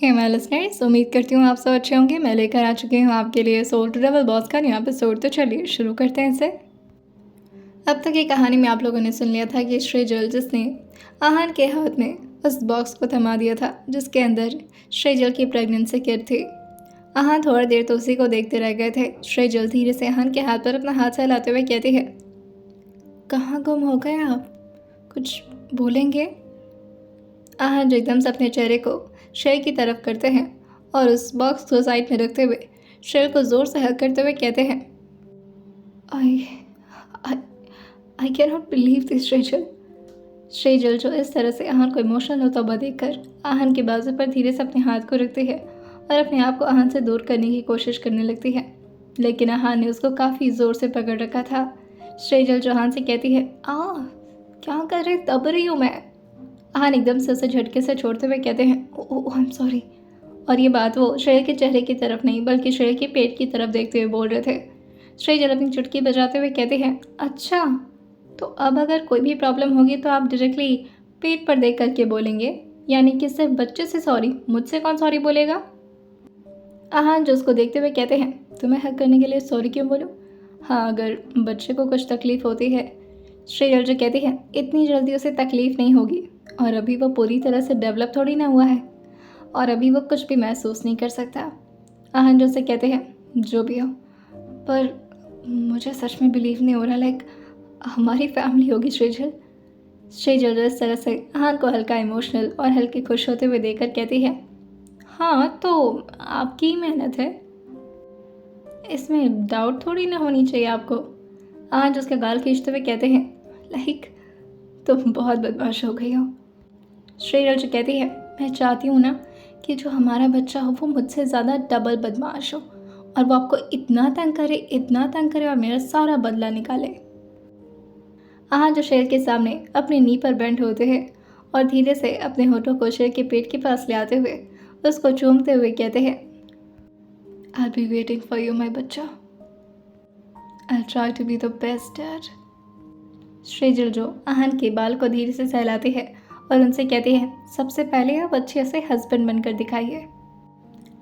Hey my listeners, उम्मीद करती हूँ आप सब अच्छे होंगे। मैं लेकर आ चुकी हूँ आपके लिए सोल टू डबल बॉस का नया एपिसोड। तो चलिए शुरू करते हैं इसे। अब तक की कहानी में आप लोगों ने सुन लिया था कि श्रीजल जिसने आहान के हाथ में उस बॉक्स को थमा दिया था जिसके अंदर श्रीजल की प्रेगनेंसी किट थी। आहान थोड़ी देर तो उसी को देखते रह गए थे। श्रीजल धीरे से आहान के हाथ पर अपना हाथ सहलाते हुए कहती है, कहाँ गुम हो गए आप, कुछ बोलेंगे? आहान जो एकदम से अपने चेहरे को शेर की तरफ करते हैं और उस बॉक्स को साइड में रखते हुए शेर को ज़ोर से हग करते हुए कहते हैं, I I I can not believe this Shrijal. Shrijal जो इस तरह से आहान को इमोशनल होता हुआ देखकर आहान के बाजू पर धीरे से अपने हाथ को रखती है और अपने आप को आहान से दूर करने की कोशिश करने लगती है, लेकिन आहान ने उसको काफ़ी ज़ोर से पकड़ रखा था। श्रीजल जो आहान से कहती है, क्या कर रहे, दब रही हूँ मैं। आहान एकदम से उसे झटके से छोड़ते हुए कहते हैं, ओह आई एम सॉरी। और ये बात वो श्रेय के चेहरे की तरफ नहीं बल्कि श्रेय के पेट की तरफ देखते हुए बोल रहे थे। श्रेय अपनी चुटकी बजाते हुए कहते हैं, अच्छा तो अब अगर कोई भी प्रॉब्लम होगी तो आप डायरेक्टली पेट पर देख करके बोलेंगे, यानी कि सिर्फ बच्चे से सॉरी, मुझसे कौन सॉरी बोलेगा? आहान जो उसको देखते हुए कहते हैं, तुम्हें हक करने के लिए सॉरी क्यों बोलूँ? हाँ, अगर बच्चे को कुछ तकलीफ़ होती है। श्रेय जो कहती है, इतनी जल्दी उसे तकलीफ़ नहीं होगी और अभी वो पूरी तरह से डेवलप थोड़ी ना हुआ है और अभी वो कुछ भी महसूस नहीं कर सकता। आहान जो से कहते हैं, जो भी हो, पर मुझे सच में बिलीव नहीं हो रहा, लाइक हमारी फैमिली होगी श्रीजल। श्रीजल इस तरह से आहान को हल्का इमोशनल और हल्की खुश होते हुए देखकर कहती है, हाँ तो आपकी ही मेहनत है, इसमें डाउट थोड़ी ना होनी चाहिए आपको। आहान जो उसका गाल खींचते हुए कहते हैं, लाइक तुम बहुत बदमाश हो गई हो। श्रीजल जो कहती है, मैं चाहती हूँ ना कि जो हमारा बच्चा हो वो मुझसे ज़्यादा डबल बदमाश हो और वो आपको इतना तंग करे और मेरा सारा बदला निकाले। आहान जो शेर के सामने अपने नी पर बेंड होते हैं और धीरे से अपने होठों को शेर के पेट के पास ले आते हुए उसको चूमते हुए कहते हैं, I'll be waiting for you, my बच्चा। I'll try to be the best dad। Shrijal जो आहान के बाल को धीरे से सहलाती है और उनसे कहती है, सबसे पहले आप अच्छे से हस्बैंड बनकर दिखाइए।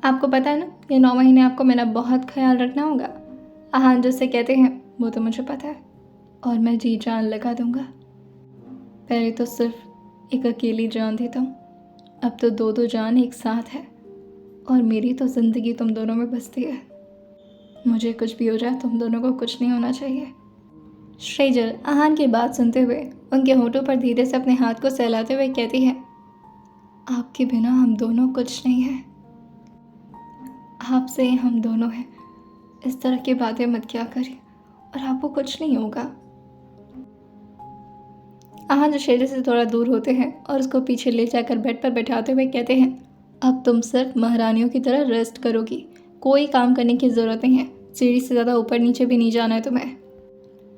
आपको पता है ना, ये 9 महीने आपको मेरा बहुत ख्याल रखना होगा। आहान जो से कहते हैं, वो तो मुझे पता है और मैं जी जान लगा दूंगा। पहले तो सिर्फ एक अकेली जान देता हूँ, अब तो 2-2 जान एक साथ है और मेरी तो ज़िंदगी तुम दोनों में बसती है। मुझे कुछ भी हो जाए तुम दोनों को कुछ नहीं होना चाहिए। श्रीजल आहान की बात सुनते हुए उनके होठों पर धीरे से अपने हाथ को सहलाते हुए कहती है, आपके बिना हम दोनों कुछ नहीं है, आपसे हम दोनों हैं। इस तरह की बातें मत किया करिए और आपको कुछ नहीं होगा। आहान जो शेर से थोड़ा दूर होते हैं और उसको पीछे ले जाकर बेड पर बैठाते हुए कहते हैं, अब तुम सिर्फ महारानियों की तरह रेस्ट करोगी, कोई काम करने की ज़रूरत नहीं है, सीढ़ी से ज़्यादा ऊपर नीचे भी नहीं जाना है तुम्हें।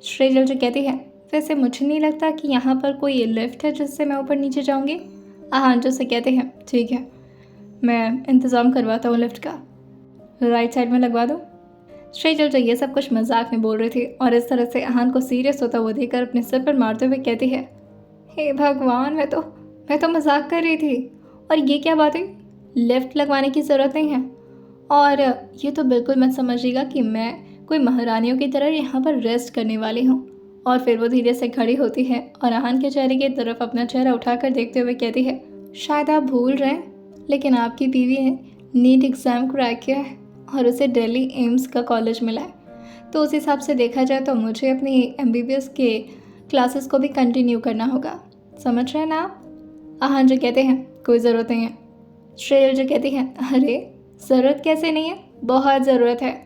श्रीजल जो कहती है, वैसे मुझे नहीं लगता कि यहाँ पर कोई लिफ्ट है जिससे मैं ऊपर नीचे जाऊँगी। आहान जो से कहते हैं, ठीक है, मैं इंतज़ाम करवाता हूँ लिफ्ट का, राइट साइड में लगवा दो। श्रीजल जो ये सब कुछ मजाक में बोल रही थी और इस तरह से आहान को सीरियस होता हुआ देखकर अपने सिर पर मारते हुए कहती है, हे भगवान, मैं तो मजाक कर रही थी और ये क्या बात है, लिफ्ट लगवाने की ज़रूरत नहीं है और ये तो बिल्कुल मत समझिएगा कि मैं कोई महारानियों की तरह यहाँ पर रेस्ट करने वाली हूँ। और फिर वो धीरे से खड़ी होती है और आहान के चेहरे की तरफ अपना चेहरा उठाकर देखते हुए कहती है, शायद आप भूल रहे हैं लेकिन आपकी बीवी ने नीट एग्ज़ाम क्रैक किया है और उसे दिल्ली एम्स का कॉलेज मिला है, तो उस हिसाब से देखा जाए तो मुझे अपनी MBBS के क्लासेस को भी कंटिन्यू करना होगा, समझ रहे हैं ना आप? आहान जो कहते हैं, कोई ज़रूरत नहीं है। श्रेयल जो कहती हैं, अरे ज़रूरत कैसे नहीं है, बहुत ज़रूरत है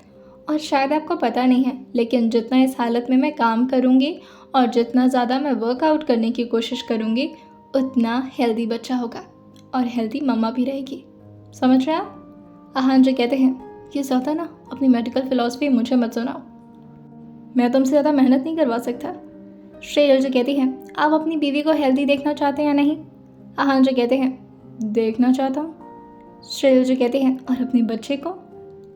और शायद आपको पता नहीं है, लेकिन जितना इस हालत में मैं काम करूँगी और जितना ज़्यादा मैं वर्कआउट करने की कोशिश करूँगी उतना हेल्दी बच्चा होगा और हेल्दी मम्मा भी रहेगी, समझ रहे हैं आप? आहान जो कहते हैं, ये ज़्यादा ना अपनी मेडिकल फ़िलॉसफी मुझे मत सुनाओ, मैं तुमसे ज़्यादा मेहनत नहीं करवा सकता। श्रेयल जो कहती है, आप अपनी बीवी को हेल्दी देखना चाहते हैं या नहीं? आहान जो कहते हैं, देखना चाहता हूँ। श्रेयल जो कहती हैं, और अपने बच्चे को?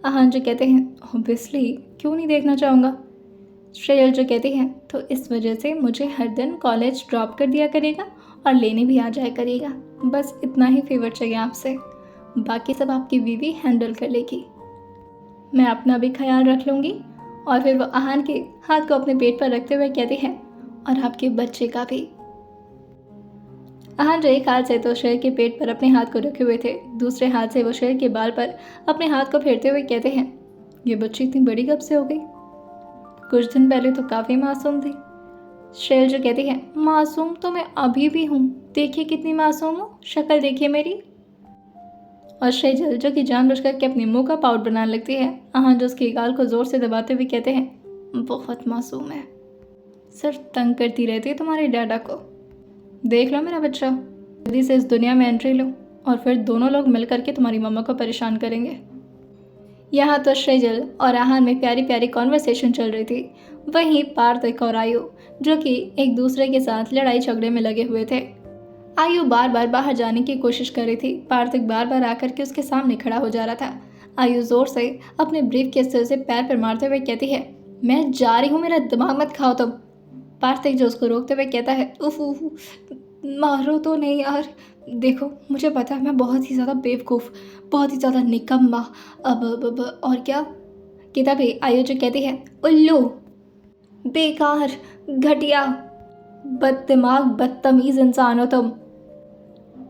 आहान जो कहते हैं, ऑब्वियसली, क्यों नहीं देखना चाहूँगा। श्रेयल जो कहती हैं, तो इस वजह से मुझे हर दिन कॉलेज ड्रॉप कर दिया करेगा और लेने भी आ जाया करेगा, बस इतना ही फेवर चाहिए आपसे। बाकी सब आपकी बीवी हैंडल कर लेगी। मैं अपना भी ख्याल रख लूँगी। और फिर वो आहान के हाथ को अपने पेट पर रखते हुए कहती है, और आपके बच्चे का भी। आहान जो एक हाथ से तो शेर के पेट पर अपने हाथ को रखे हुए थे, दूसरे हाथ से वो शेर के बाल पर अपने हाथ को फेरते हुए कहते हैं, ये बच्ची इतनी बड़ी कब से हो गई? कुछ दिन पहले तो काफ़ी मासूम थी। शेर जो कहती है, मासूम तो मैं अभी भी हूँ, देखिए कितनी मासूम हूँ, शक्ल देखिए मेरी। और शेजल जो कि जानबूझकर के अपने मुंह का पाउट बनाने लगती है, आहान जो उसकी गाल को जोर से दबाते हुए कहते हैं, बहुत मासूम है, सिर्फ तंग करती रहती है तुम्हारे डैडा को। देख लो मेरा बच्चा, जल्दी से इस दुनिया में एंट्री लो और फिर दोनों लोग मिल करके तुम्हारी मम्मा को परेशान करेंगे। यहाँ तो शेजल और आहान में प्यारी प्यारी कॉन्वर्सेशन चल रही थी। वहीं पार्थिक और आयु जो कि एक दूसरे के साथ लड़ाई झगड़े में लगे हुए थे। आयु बार बार बाहर जाने की कोशिश कर रही थी, पार्थिक बार बार आकर के उसके सामने खड़ा हो जा रहा था। आयु जोर से अपने ब्रीफ केस से उसे पैर पर मारते हुए कहती है, मैं जा रही हूँ, मेरा दिमाग मत खाओ तुम। पार्थिक जो उसको रोकते हुए कहता है, उफ उफ, मारो तो नहीं यार, देखो मुझे पता है मैं बहुत ही ज़्यादा बेवकूफ़, बहुत ही ज़्यादा निकम्मा, अब और क्या। किताबी आयु जो कहती है, उल्लू, बेकार, घटिया, बददिमाग, बदतमीज़ इंसान हो तुम।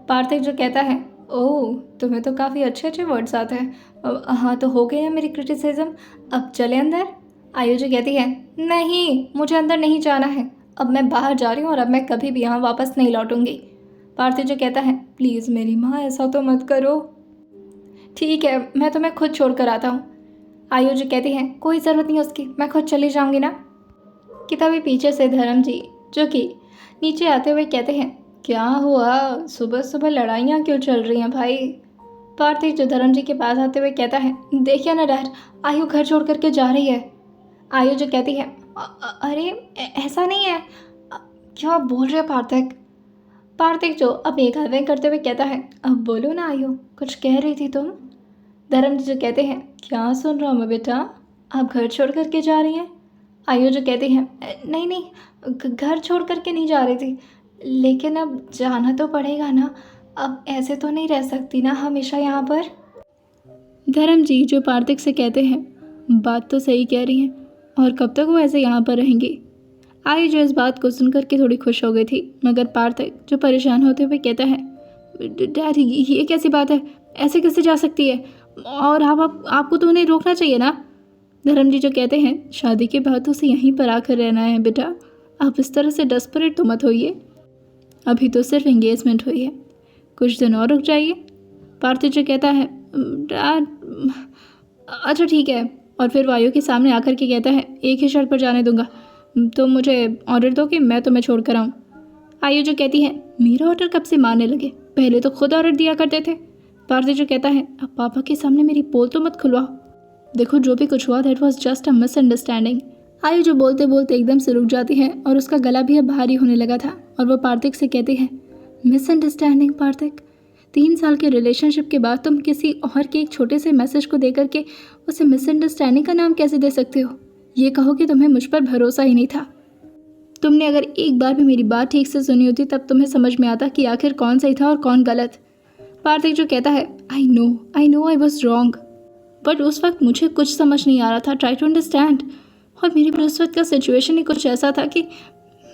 पार्थिक जो कहता है, ओह तुम्हें तो काफ़ी अच्छे अच्छे वर्ड्स आते हैं। हाँ तो हो गई है मेरी क्रिटिसिज्म, अब चले अंदर। आयु जो कहती है, नहीं मुझे अंदर नहीं जाना है, अब मैं बाहर जा रही हूँ और अब मैं कभी भी यहाँ वापस नहीं लौटूंगी। पार्थिव जो कहता है, प्लीज़ मेरी माँ ऐसा तो मत करो। ठीक है मैं तुम्हें खुद छोड़ कर आता हूँ। आयु जो कहती है, कोई ज़रूरत नहीं उसकी, मैं खुद चली जाऊँगी ना। किताबी पीछे से धर्म जी जो कि नीचे आते हुए कहते हैं, क्या हुआ, सुबह सुबह लड़ाइयाँ क्यों चल रही हैं भाई। पार्थिव जो धर्म जी के पास आते हुए कहता है, देखिए ना डैड, आयु घर छोड़ करके जा रही है। आयु जो कहती है, अरे ऐसा नहीं है, क्या बोल रहे हो पार्थिक। पार्थिक जो अब एक हलवे करते हुए कहता है, अब बोलो ना आयु, कुछ कह रही थी तुम। धर्म जी जो कहते हैं, क्या सुन रहा हूँ मैं बेटा, आप घर छोड़ करके जा रही हैं। आयु जो कहती हैं, नहीं नहीं घर छोड़ करके नहीं जा रही थी, लेकिन अब जाना तो पड़ेगा ना, अब ऐसे तो नहीं रह सकती ना हमेशा यहाँ पर। धर्म जी जो पार्थिक से कहते हैं, बात तो सही कह रही हैं, और कब तक वो ऐसे यहाँ पर रहेंगी। आयु जो इस बात को सुनकर के थोड़ी खुश हो गई थी, मगर पार्थिक जो परेशान होते हुए कहता है, डैडी ये कैसी बात है, ऐसे कैसे जा सकती है, और आपको तो उन्हें रोकना चाहिए ना। धर्म जी जो कहते हैं, शादी के बाद उसे यहीं पर आकर रहना है बेटा, आप इस तरह से डेस्परेट तो मत होइए, अभी तो सिर्फ एंगेजमेंट हुई है, कुछ दिन और रुक जाइए। पार्थिव जो कहता है, डैड अच्छा ठीक है, और फिर वायु के सामने आकर के कहता है, एक ही शर्त पर जाने दूंगा, तो मुझे ऑर्डर दो कि मैं तुम्हें छोड़ कर आऊँ। आयु जो कहती है, मेरा ऑर्डर कब से मानने लगे, पहले तो खुद ऑर्डर दिया करते थे। पार्थिव जो कहता है, अब पापा के सामने मेरी पोल तो मत खुलवाओ, देखो जो भी कुछ हुआ that was just a misunderstanding. आयु जो बोलते बोलते एकदम से रुक जाती है और उसका गला भी अब भारी होने लगा था, और वो पार्थिक से कहती है, मिसअंडरस्टैंडिंग पार्थिक, 3 साल के रिलेशनशिप के बाद तुम किसी और के एक छोटे से मैसेज को देकर के उसे मिसअंडरस्टैंडिंग का नाम कैसे दे सकते हो। ये कहो कि तुम्हें मुझ पर भरोसा ही नहीं था। तुमने अगर एक बार भी मेरी बात ठीक से सुनी होती तब तुम्हें समझ में आता कि आखिर कौन सही था और कौन गलत। पार्थिक जो कहता है, I know I was wrong, but उस वक्त मुझे कुछ समझ नहीं आ रहा था, ट्राई टू अंडरस्टैंड। और मेरे पर उस वक्त का सिचुएशन ही कुछ ऐसा था कि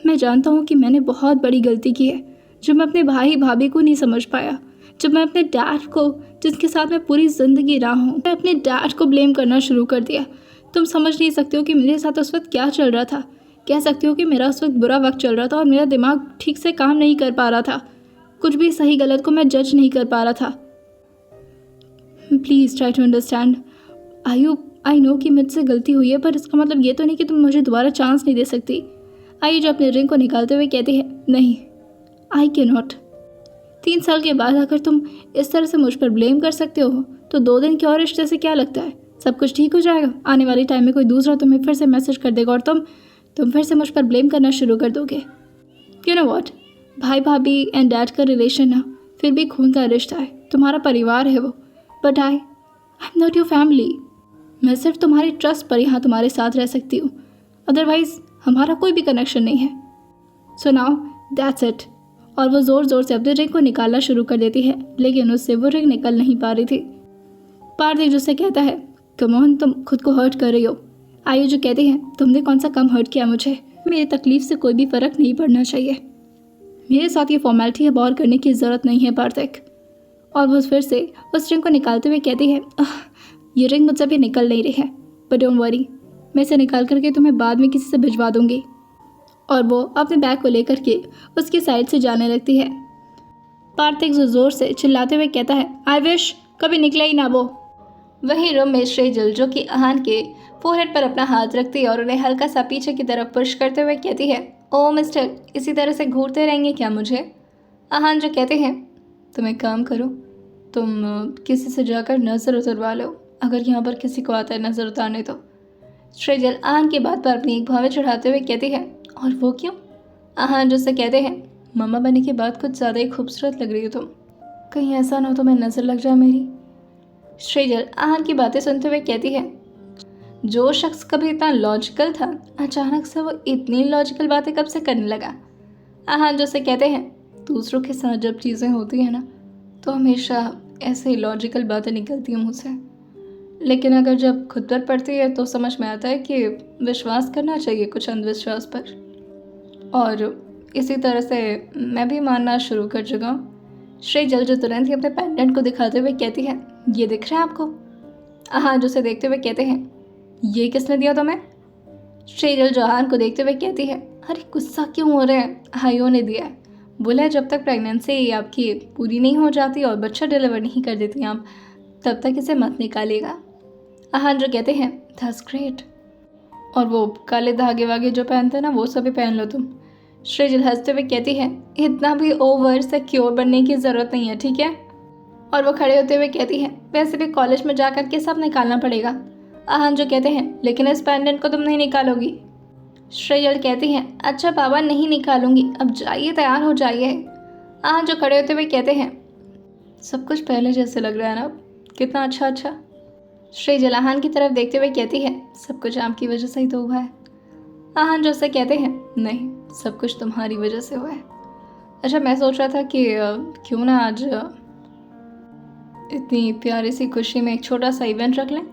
मैं जानता हूँ कि मैंने बहुत बड़ी गलती की है, जब मैं अपने भाई भाभी को नहीं समझ पाया, जब मैं अपने डैड को, जिसके साथ मैं पूरी ज़िंदगी रहा हूँ, मैं अपने डैड को ब्लेम करना शुरू कर दिया। तुम समझ नहीं सकते हो कि मेरे साथ उस वक्त क्या चल रहा था, कह सकते हो कि मेरा उस वक्त बुरा वक्त चल रहा था और मेरा दिमाग ठीक से काम नहीं कर पा रहा था, कुछ भी सही गलत को मैं जज नहीं कर पा रहा था। प्लीज़ ट्राई टू अंडरस्टैंड आयु, आई नो कि मुझसे गलती हुई है, पर इसका मतलब ये तो नहीं कि तुम मुझे दोबारा चांस नहीं दे सकती। आयु जो अपने रिंग को निकालते हुए कहती है, नहीं आई कैन नॉट। 3 साल के बाद अगर तुम इस तरह से मुझ पर ब्लेम कर सकते हो तो 2 दिन के और रिश्ते से क्या लगता है, सब कुछ ठीक हो जाएगा। आने वाले टाइम में कोई दूसरा तुम्हें फिर से मैसेज कर देगा और तुम फिर से मुझ पर ब्लेम करना शुरू कर दोगे। यू नो व्हाट, भाई भाभी एंड डैड का रिलेशन ना फिर भी खून का रिश्ता है, तुम्हारा परिवार है वो, but I am not your family. मैं सिर्फ तुम्हारे ट्रस्ट पर यहाँ तुम्हारे साथ रह सकती हूँ, अदरवाइज हमारा कोई भी कनेक्शन नहीं है। सो नाउ दैट्स इट, और वो ज़ोर ज़ोर से अपने रिंग को निकालना शुरू कर देती है, लेकिन उससे वो रिंग निकल नहीं पा रही थी। पार्थिक जिससे कहता है, कमोहन तुम खुद को हर्ट कर रही हो। आयु जो कहती है, तुमने कौन सा कम हर्ट किया मुझे, मेरी तकलीफ से कोई भी फ़र्क नहीं पड़ना चाहिए। मेरे साथ ये फॉर्मेलिटी अब और करने की ज़रूरत नहीं है पार्थिक। और वो फिर से उस रिंग को निकालते हुए कहती है, ये रिंग मुझसे भी निकल नहीं रही है, बट डोंट वरी, मैं इसे निकाल करके तुम्हें बाद में किसी से भिजवा दूंगी। और वो अपने बैग को लेकर के उसकी साइड से जाने लगती है। पार्थिक ज़ोर से चिल्लाते हुए कहता है, आई विश कभी निकले ही ना वो। वहीं रूम में श्रेजल जो कि आहान के फोरहेड पर अपना हाथ रखती है और उन्हें हल्का सा पीछे की तरफ पुश करते हुए कहती है, ओ मिस्टर, इसी तरह से घूरते रहेंगे क्या मुझे। आहान जो कहते हैं, तुम एक काम करो, तुम किसी से जाकर नज़र उतरवा लो, अगर यहाँ पर किसी को आता है नज़र उतारने तो। श्रेजल आहान की बात पर अपनी एक भावे चढ़ाते हुए कहती है, और वो क्यों। आहान जो से कहते हैं, मम्मा बनने के बाद कुछ ज़्यादा ही खूबसूरत लग रही हो तुम, कहीं ऐसा ना हो तो मैं नज़र लग जाए मेरी। श्रेजल आहान की बातें सुनते हुए कहती है, जो शख्स कभी इतना लॉजिकल था, अचानक से वो इतनी लॉजिकल बातें कब से करने लगा। आहान जो से कहते हैं, दूसरों के साथ जब चीज़ें होती हैं ना, तो हमेशा ऐसे ही लॉजिकल बातें निकलती हैं मुझसे, लेकिन अगर जब खुद पर पड़ती है तो समझ में आता है कि विश्वास करना चाहिए कुछ अंधविश्वास पर। और इसी तरह से मैं भी मानना शुरू कर चुका हूँ। श्रेजल जो तुरंत ही अपने पेंडेंट को दिखाते हुए कहती है, ये दिख रहा है आपको। आहान जो से देखते हुए कहते हैं, ये किसने दिया तुम्हें। श्रेजल जो आहान को देखते हुए कहती है, अरे गुस्सा क्यों हो रहे हैं, आयु ने दिया है, बोला जब तक प्रेगनेंसी आपकी पूरी नहीं हो जाती और बच्चा डिलीवर नहीं कर देती आप, तब तक इसे मत निकालिएगा। आहान जो कहते हैं, दैट्स ग्रेट, और वो काले धागे वागे जो पहनते हैं ना, वो सभी पहन लो तुम। श्रेजल हंसते हुए कहती है, इतना भी ओवर सिक्योर बनने की ज़रूरत नहीं है, ठीक है। और वो खड़े होते हुए कहती है, वैसे भी कॉलेज में जा कर के सब निकालना पड़ेगा। आहान जो कहते हैं, लेकिन इस पेंडेंट को तुम नहीं निकालोगी। श्रेजल कहती हैं, अच्छा बाबा नहीं निकालूंगी, अब जाइए तैयार हो जाइए। आहान जो खड़े होते हुए कहते हैं, सब कुछ पहले जैसे लग रहा है ना, कितना अच्छा अच्छा। श्रेजल आहान की तरफ देखते हुए कहती है, सब कुछ आपकी वजह से ही तो हुआ है। आहान जो से कहते हैं, नहीं, सब कुछ तुम्हारी वजह से हुआ है। अच्छा मैं सोच रहा था कि क्यों ना आज इतनी प्यारी सी खुशी में एक छोटा सा इवेंट रख लें।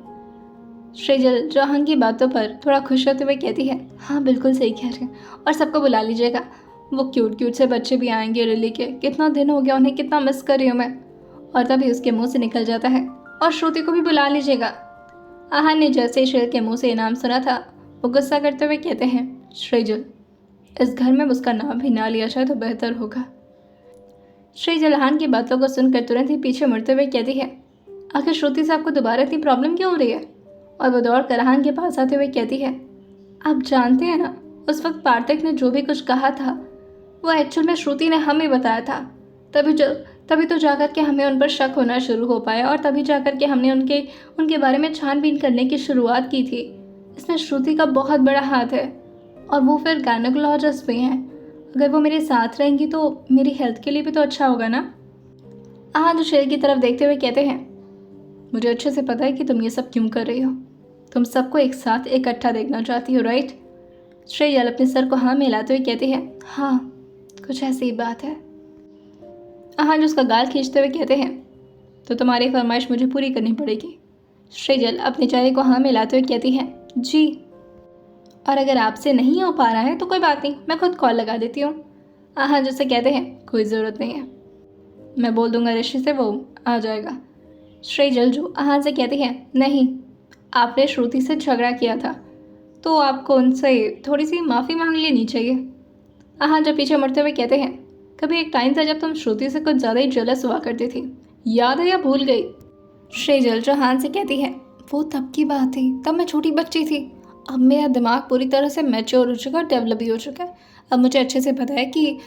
श्रेजल जो आहान की बातों पर थोड़ा खुश होते हुए कहती है, हाँ बिल्कुल सही कह रहे हैं, और सबको बुला लीजिएगा, वो क्यूट क्यूट से बच्चे भी आएंगे रिली के, कितना दिन हो गया उन्हें, कितना मिस कर रही हूँ मैं। और तभी उसके मुंह से निकल जाता है, और श्रुति को भी बुला लीजिएगा। आहान ने जैसे ही श्रेजल के मुंह से इनाम सुना था, वो गुस्सा करते हुए कहते हैं, श्रेजल, इस घर में उसका नाम भी ना लिया जाए तो बेहतर होगा। श्रेजल आहान की बातों को सुनकर तुरंत ही पीछे मुड़ते हुए कहती है, आखिर श्रुति से आपको दोबारा इतनी प्रॉब्लम क्यों हो रही है। और वो दौड़ कर आहान के पास आते हुए कहती है, आप जानते हैं ना, उस वक्त पार्थिक ने जो भी कुछ कहा था वो एक्चुअल में श्रुति ने हमें बताया था, तभी तो जाकर के हमें उन पर शक होना शुरू हो पाया, और तभी जाकर के हमने उनके बारे में छानबीन करने की शुरुआत की थी। इसमें श्रुति का बहुत बड़ा हाथ है, और वो फिर गायनेकोलॉजिस्ट भी हैं। अगर वो मेरे साथ रहेंगी तो मेरी हेल्थ के लिए भी तो अच्छा होगा ना। आहान जो शेर की तरफ देखते हुए कहते हैं, मुझे अच्छे से पता है कि तुम ये सब क्यों कर रही हो, तुम सबको एक साथ इकट्ठा देखना चाहती हो, राइट। श्रेजल अपने सर को हाँ मिलाते हुए कहती है, हाँ कुछ ऐसी ही बात है। आहान उसका गाल खींचते हुए कहते हैं, तो तुम्हारी फरमाइश मुझे पूरी करनी पड़ेगी। श्रेजल अपने चेहरे को हाँ मिलाते हुए कहती है, जी, और अगर आपसे नहीं हो पा रहा है तो कोई बात नहीं, मैं खुद कॉल लगा देती हूँ। आहान जैसे कहते हैं, कोई ज़रूरत नहीं है, मैं बोल दूंगा ऋषि से, वो आ जाएगा। श्रेजल जो आहान से कहती है, नहीं, आपने श्रुति से झगड़ा किया था तो आपको उनसे थोड़ी सी माफ़ी मांग लेनी चाहिए। आहान जब पीछे मुड़ते हुए कहते हैं, कभी एक टाइम था जब तुम श्रुति से कुछ ज़्यादा ही जेलस हुआ करती थी, याद है या भूल गई। श्रेजल जो आहान से कहती है, वो तब की बात थी, तब मैं छोटी बच्ची थी, अब मेरा दिमाग पूरी तरह से मैच्योर हो चुका है, डेवलप भी हो चुका है, अब मुझे अच्छे से पता है कि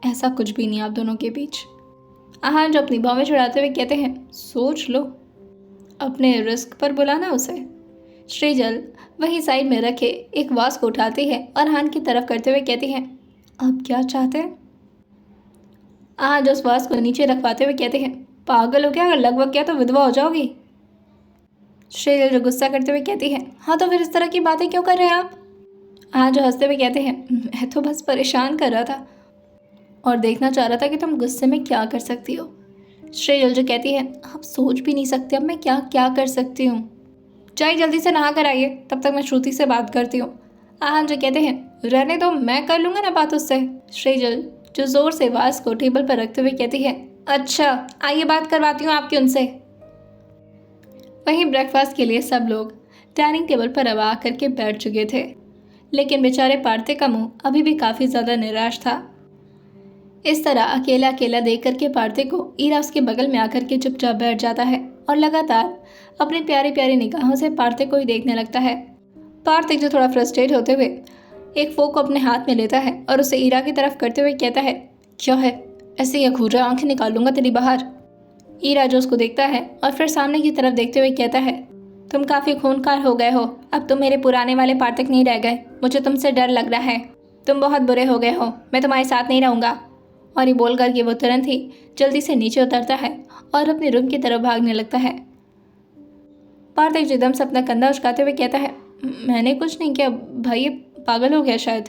ऐसा कुछ भी नहीं आप दोनों के बीच। आहान जो अपनी बाहें चढ़ाते हुए कहते हैं, सोच लो, अपने रिस्क पर बुलाना उसे। श्रेजल वही साइड में रखे एक वास को उठाती है और आहान की तरफ करते हुए कहती है, आप क्या चाहते हैं। आहान जो उस वास को नीचे रखवाते हुए कहते हैं, पागल हो क्या, अगर लगभग क्या तो विधवा हो जाओगी। श्रेजल जो गुस्सा करते हुए कहती है, हाँ तो फिर इस तरह की बातें क्यों कर रहे हैं आप। आहान जो हंसते हुए कहते हैं, मैं तो बस परेशान कर रहा था। और देखना चाह रहा था कि तुम गुस्से में क्या कर सकती हो। श्रेयल जो कहती है, आप सोच भी नहीं सकते अब मैं क्या क्या कर सकती हूँ। चाहे जल्दी से नहा कर आइए, तब तक मैं श्रुति से बात करती हूँ। आहान जो कहते हैं, रहने दो, मैं कर लूँगा ना बात उससे। श्रेजल जो जोर से वास को टेबल पर रखते हुए कहती है, अच्छा आइए बात करवाती हूँ आपकी उनसे। वहीं ब्रेकफास्ट के लिए सब लोग डाइनिंग टेबल पर अब आकर के बैठ चुके थे, लेकिन बेचारे पार्थे का मुंह अभी भी काफ़ी ज़्यादा निराश था। इस तरह अकेला अकेला देख करके पार्थे को ईरा उसके बगल में आकर के चुपचाप बैठ जाता है और लगातार अपनी प्यारी प्यारी निगाहों से पार्थे को ही देखने लगता है। पार्थे जो थोड़ा फ्रस्ट्रेट होते हुए एक फोक को अपने हाथ में लेता है और उसे ईरा की तरफ करते हुए कहता है, क्या है ऐसे या घूर रहा, आंखें निकालूंगा तेरी बाहर। ईरा जो उसको देखता है और फिर सामने की तरफ देखते हुए कहता है, तुम काफ़ी खूंखार हो गए हो, अब तुम मेरे पुराने वाले पार्थक नहीं रह गए, मुझे तुमसे डर लग रहा है, तुम बहुत बुरे हो गए हो, मैं तुम्हारे साथ नहीं रहूँगा। और ये बोल करके वो तुरंत ही जल्दी से नीचे उतरता है और अपने रूम की तरफ भागने लगता है। पार्थक एकदम से अपना कंधा उचकाते हुए कहता है, मैंने कुछ नहीं किया भाई, ये पागल हो गया शायद।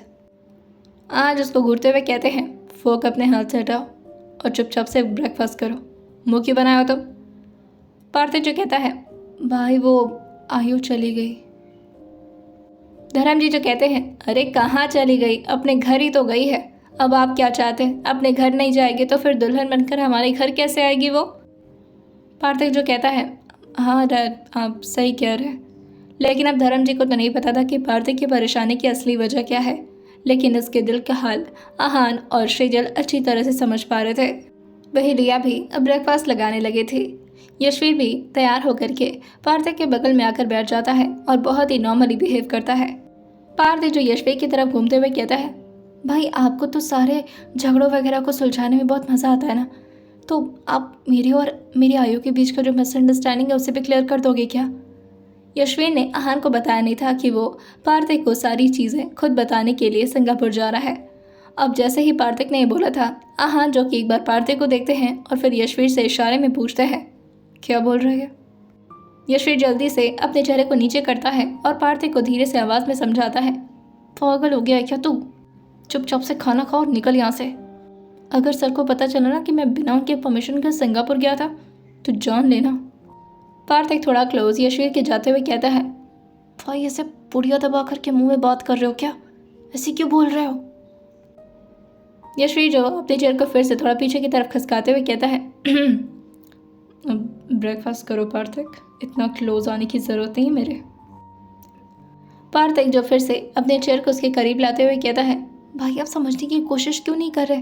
आज उसको घूरते हुए कहते हैं, फोक अपने हाथ से हटाओ और चुपचाप से ब्रेकफास्ट करो, मुँह क्यों बनाए हो तुम। पार्थक जो कहता है, भाई वो आयु चली गई। धर्म जी जो कहते हैं, अरे कहाँ चली गई, अपने घर ही तो गई है, अब आप क्या चाहते हैं, अपने घर नहीं जाएगी तो फिर दुल्हन बनकर हमारे घर कैसे आएगी वो। पार्थक जो कहता है, हाँ डैड आप सही कह रहे हैं, लेकिन अब धर्म जी को तो नहीं पता था कि पार्थक की परेशानी की असली वजह क्या है, लेकिन इसके दिल का हाल आहान और श्रीजल अच्छी तरह से समझ पा रहे थे। वही रिया भी अब ब्रेकफास्ट लगाने लगे थे। यशवीर भी तैयार होकर के पार्थक के बगल में आकर बैठ जाता है और बहुत ही नॉर्मली बिहेव करता है। पार्थक जो यशवीर की तरफ घूमते हुए कहता है, भाई आपको तो सारे झगड़ों वगैरह को सुलझाने में बहुत मज़ा आता है ना, तो आप मेरी और मेरी आयु के बीच का जो मिसअंडरस्टैंडिंग है उसे भी क्लियर कर दोगे क्या। यशवीर ने आहान को बताया नहीं था कि वो पार्थक को सारी चीज़ें खुद बताने के लिए सिंगापुर जा रहा है। अब जैसे ही पार्थक ने ये बोला था, आहान जो कि एक बार पार्थक को देखते हैं और फिर यशवीर से इशारे में पूछते हैं, क्या बोल रहे हैं। यशवीर जल्दी से अपने चेहरे को नीचे करता है और पार्थक को धीरे से आवाज़ में समझाता है, पागल हो गया है क्या तू, चुपचाप से खाना खाओ और निकल यहाँ से। अगर सर को पता चला ना कि मैं बिना उनके परमिशन के सिंगापुर गया था तो जान लेना। पार्थक थोड़ा क्लोज यशवीर के जाते हुए कहता है, भाई ऐसे पुड़िया दबा करके मुंह में बात कर रहे हो क्या, ऐसे क्यों बोल रहे हो। यशवीर जो अपने चेयर को फिर से थोड़ा पीछे की तरफ खसकाते हुए कहता है, ब्रेकफास्ट करो पार्थक, इतना क्लोज आने की ज़रूरत नहीं मेरे। पार्थक जो फिर से अपने चेयर को उसके करीब लाते हुए कहता है, भाई आप समझने की कोशिश क्यों नहीं कर रहे,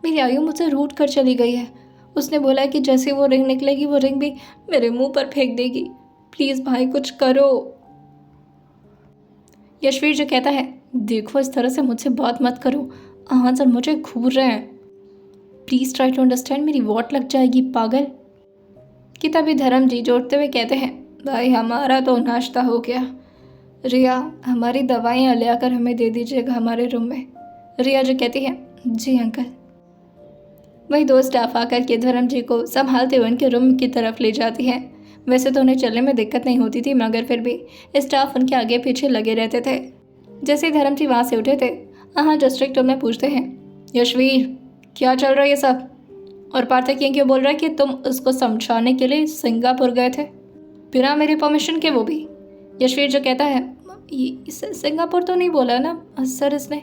मेरी आयु मुझसे रूठ कर चली गई है, उसने बोला कि जैसे वो रिंग निकलेगी वो रिंग भी मेरे मुंह पर फेंक देगी, प्लीज़ भाई कुछ करो। यशवीर जो कहता है, देखो इस तरह से मुझसे बात मत करो, हाँ सर मुझे घूर रहे हैं, प्लीज़ ट्राई टू अंडरस्टैंड, मेरी वॉट लग जाएगी पागल। कि तभी धर्म जी जोड़ते हुए कहते हैं, भाई हमारा तो नाश्ता हो गया, रिया हमारी दवाइयाँ ले आकर हमें दे दीजिएगा हमारे रूम में। रिया जो कहती है, जी अंकल। वही दो स्टाफ आकर के धर्म जी को संभालते हुए उनके रूम की तरफ ले जाती है। वैसे तो उन्हें चलने में दिक्कत नहीं होती थी, मगर फिर भी स्टाफ उनके आगे पीछे लगे रहते थे। जैसे ही धर्म जी वहाँ से उठे थे, हाँ जो स्ट्रिक्ट में पूछते हैं, यशवीर क्या चल रहा है ये सब, और पार्थक ये क्यों बोल रहा है कि तुम उसको समझाने के लिए सिंगापुर गए थे बिना मेरी परमिशन के, वो भी। यशवीर जो कहता है, सिंगापुर तो नहीं बोला ना सर इसने।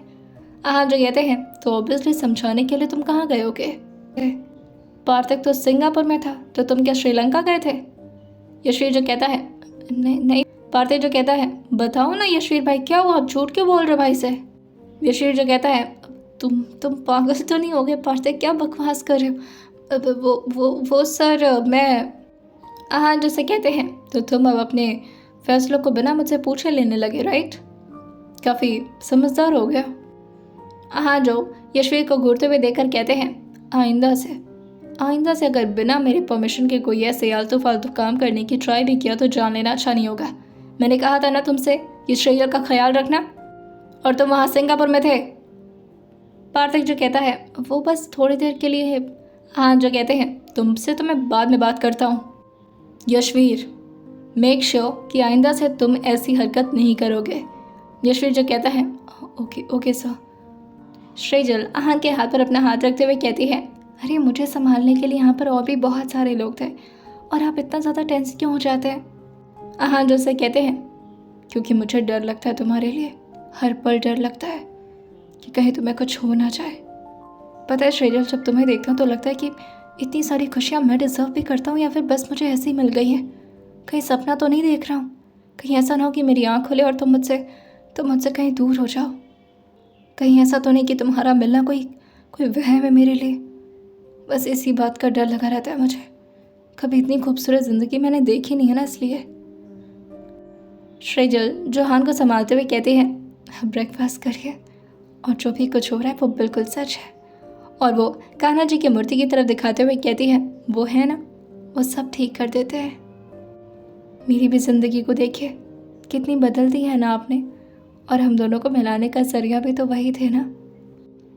हाँ जो कहते हैं, तो ऑब्वियसली समझाने के लिए तुम कहाँ गए होगे, पार्थक तो सिंगापुर में था, तो तुम क्या श्रीलंका गए थे। यशवीर जो कहता है, नहीं नहीं। पार्थक जो कहता है, बताओ ना यशवीर भाई क्या हुआ, आप झूठ क्यों बोल रहे हो भाई से। यशवीर जो कहता है, तुम पागल तो नहीं हो गए पार्थक, क्या बकवास कर रहे हो। वो सर मैं। हाँ जैसे कहते हैं, तो तुम अब अपने फैसलों को बिना मुझसे पूछे लेने लगे, राइट, काफ़ी समझदार हो गया। हाँ जो यशवीर को घूरते हुए देखकर कहते हैं, आइंदा से अगर बिना मेरे परमिशन के कोई ऐसे आलतू फालतू काम करने की ट्राई भी किया तो जान लेना अच्छा नहीं होगा। मैंने कहा था ना तुमसे कि श्रेयल का ख्याल रखना, और तुम वहाँ सिंगापुर में थे। पार्थक जो कहता है, वो बस थोड़ी देर के लिए है। हाँ जो कहते हैं, तुमसे तो मैं बाद में बात करता हूँ। यशवीर मेक श्योर कि आइंदा से तुम ऐसी हरकत नहीं करोगे। यशवीर जो कहता है, ओके सर। श्रेजल आहान के हाथ पर अपना हाथ रखते हुए कहती है, अरे मुझे संभालने के लिए यहाँ पर और भी बहुत सारे लोग थे और आप इतना ज़्यादा टेंस क्यों हो जाते हैं? आहान जो से कहते हैं, क्योंकि मुझे डर लगता है तुम्हारे लिए, हर पल डर लगता है कि कहीं तुम्हें कुछ हो ना जाए। पता है श्रेजल, जब तुम्हें देखता हूँ तो लगता है कि इतनी सारी खुशियाँ मैं डिज़र्व भी करता हूँ या फिर बस मुझे ऐसे ही मिल गई है। कहीं सपना तो नहीं देख रहा हूँ? कहीं ऐसा ना हो कि मेरी आँख खुले और तुम मुझसे कहीं दूर हो जाओ? कहीं ऐसा तो नहीं कि तुम्हारा मिलना कोई वहम है मेरे लिए? बस इसी बात का डर लगा रहता है मुझे। कभी इतनी खूबसूरत ज़िंदगी मैंने देखी नहीं है ना, इसलिए। श्रेजल जोहान को संभालते हुए कहते हैं, ब्रेकफास्ट करिए और जो भी कुछ हो रहा है वो बिल्कुल सच है। और वो कान्हा जी की मूर्ति की तरफ दिखाते हुए कहती है, वो है ना, वो सब ठीक कर देते हैं। मेरी भी ज़िंदगी को देखिए, कितनी बदल दी है ना आपने, और हम दोनों को मिलाने का जरिया भी तो वही थे ना।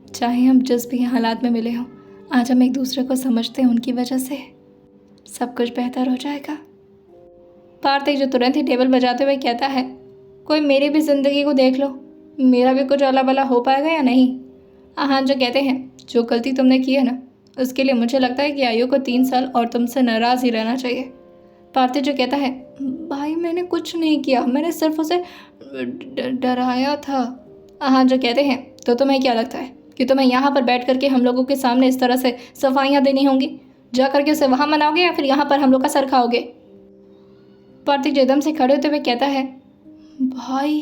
चाहे हम जिस भी हालात में मिले हों, आज हम एक दूसरे को समझते हैं, उनकी वजह से सब कुछ बेहतर हो जाएगा। कार्तिक जो तुरंत ही टेबल बजाते हुए कहता है, कोई मेरी भी ज़िंदगी को देख लो, मेरा भी कुछ अला भला हो पाएगा या नहीं? आहान जो कहते हैं, जो गलती तुमने की है ना, उसके लिए मुझे लगता है कि आयु को 3 साल और तुमसे नाराज़ ही रहना चाहिए। पार्थिव जो कहता है, भाई मैंने कुछ नहीं किया, मैंने सिर्फ उसे डराया था। आहान जो कहते हैं, तो तुम्हें क्या लगता है कि तुम्हें यहाँ पर बैठ करके हम लोगों के सामने इस तरह से सफाइयाँ देनी होंगी? जा करके उसे वहाँ मनाओगे या फिर यहाँ पर हम लोग का सर खाओगे? पार्थिव जो एकदम से खड़े होते हुए कहता है, भाई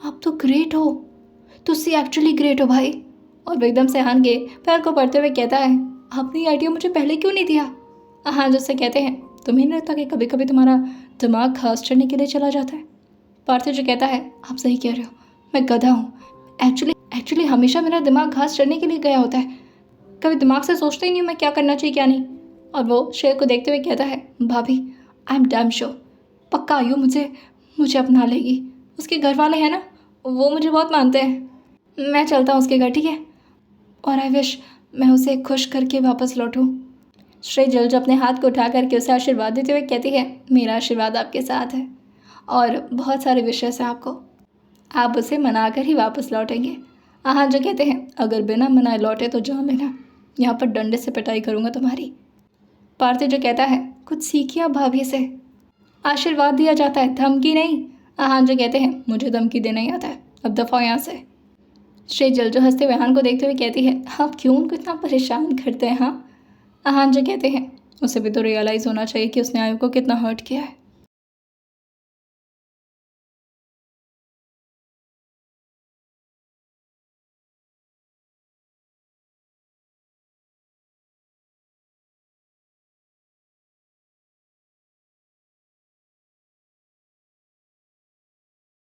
आप तो ग्रेट हो, तुसी एक्चुअली ग्रेट हो भाई। और वो एकदम से आहान के पैर को पड़ते हुए कहता है, आपने ये आइडिया मुझे पहले क्यों नहीं दिया? आहान जो से कहते हैं, तुम्हें नहीं लगता कि कभी कभी तुम्हारा दिमाग घास चढ़ने के लिए चला जाता है? पार्थिव जो कहता है, आप सही कह रहे हो, मैं गधा हूँ। एक्चुअली हमेशा मेरा दिमाग घास चढ़ने के लिए गया होता है, कभी दिमाग से सोचते ही नहीं हूँ मैं क्या करना चाहिए क्या नहीं। और वो शेर को देखते हुए कहता है, भाभी आई एम डैम श्योर, पक्का आयु मुझे अपना लेगी। उसके घर वाले हैं ना, वो मुझे बहुत मानते हैं। मैं चलता हूँ उसके घर, ठीक है? और आई विश मैं उसे खुश करके वापस लौटूँ। श्रेजल जो अपने हाथ को उठा करके उसे आशीर्वाद देते हुए कहती है, मेरा आशीर्वाद आपके साथ है और बहुत सारे विशेष हैं आपको, आप उसे मना कर ही वापस लौटेंगे। आहान जो कहते हैं, अगर बिना मनाए लौटे तो जान लेना, यहाँ पर डंडे से पिटाई करूँगा तुम्हारी। पार्थिव जो कहता है, कुछ सीखिए आप भाभी से, आशीर्वाद दिया जाता है, धमकी नहीं। आहान जो कहते हैं, मुझे धमकी देना ही आता है, अब दफ़ा यहाँ से। श्रेजल जो हंसते हुए आहान को देखते हुए कहती है, आप क्यों उनको इतना परेशान करते हैं? हाँ। आहान जो कहते हैं, उसे भी तो रियलाइज़ होना चाहिए कि उसने आयु को कितना हर्ट किया है।